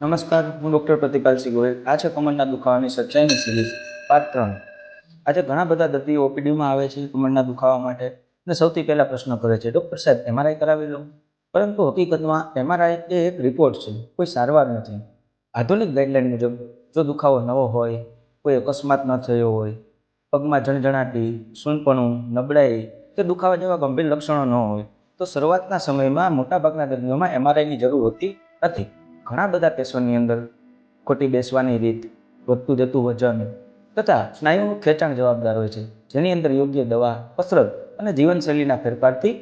નમસ્કાર, હું ડૉક્ટર પ્રતિપાલસિંહ ગોહિલ. આ છે કમરના દુખાવાની સચ્ચાઈની સિરીઝ પાર્ટ 3. આજે ઘણા બધા દર્દીઓ ઓપીડીમાં આવે છે કમરના દુખાવા માટે અને સૌથી પહેલા પ્રશ્ન કરે છે, ડૉક્ટર સાહેબ એમઆરઆઈ કરાવી લો. પરંતુ હકીકતમાં એમઆરઆઈ એ એક રિપોર્ટ છે, કોઈ સારવાર નથી. આધુનિક ગાઈડલાઈન મુજબ જો દુખાવો નવો હોય, કોઈ અકસ્માત ન થયો હોય, પગમાં જણજણાટી, સૂનપણું, નબળાઈ કે દુખાવા જેવા ગંભીર લક્ષણો ન હોય તો શરૂઆતના સમયમાં મોટાભાગના દર્દીઓમાં એમઆરઆઈની જરૂર હોતી નથી. ઘણા બધા કેસોની અંદર ખોટી બેસવાની રીત, વધતું જતું વજન તથા સ્નાયુનું ખેંચાણ જવાબદાર હોય છે, જેની અંદર યોગ્ય દવા, કસરત અને જીવનશૈલીના ફેરફારથી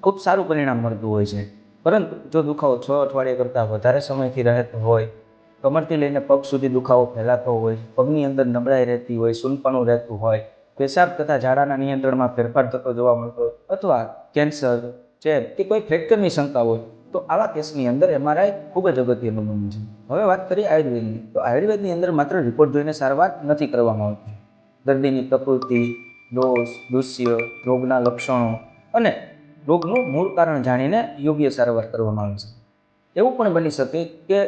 ખૂબ સારું પરિણામ મળતું હોય છે. પરંતુ જો દુખાવો 6 અઠવાડિયા કરતાં વધારે સમયથી રહેતો હોય, કમરથી લઈને પગ સુધી દુખાવો ફેલાતો હોય, પગની અંદર નબળાઈ રહેતી હોય, સૂનપણું રહેતું હોય, પેશાબ તથા ઝાડાના નિયંત્રણમાં ફેરફાર થતો જોવા મળતો હોય અથવા કેન્સર, ચેપ કે કોઈ ફ્રેક્ચરની શંકા હોય તો આવા કેસની અંદર એમઆરઆઈ ખૂબ જ અગત્યનું બને છે. હવે વાત કરીએ આયુર્વેદની, તો આયુર્વેદની અંદર માત્ર રિપોર્ટ જોઈને સારવાર નથી કરવામાં આવતી. દર્દીની પ્રકૃતિ, દોષ, દૃશ્ય, રોગના લક્ષણો અને રોગનું મૂળ કારણ જાણીને યોગ્ય સારવાર કરવામાં આવે છે. એવું પણ બની શકે કે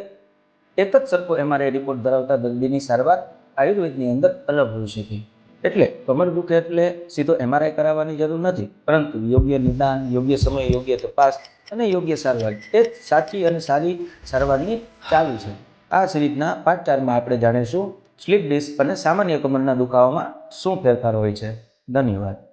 એક જ સરખો એમઆરઆઈ રિપોર્ટ ધરાવતા દર્દીની સારવાર આયુર્વેદની અંદર અલગ હોઈ શકે. એટલે કમર દુખે એટલે સીધો એમઆરઆઈ કરાવવાની જરૂર નથી, પરંતુ યોગ્ય નિદાન, યોગ્ય સમય, યોગ્ય તપાસ અને યોગ્ય સારવાર એ જ સાચી અને સારી સારવારની ચાવી છે. આ સિરીઝના પાર્ટ 4માં આપણે જાણીશું સ્લીપ ડિસ્ક અને સામાન્ય કમરના દુખાવામાં શું ફેરફાર હોય છે. ધન્યવાદ.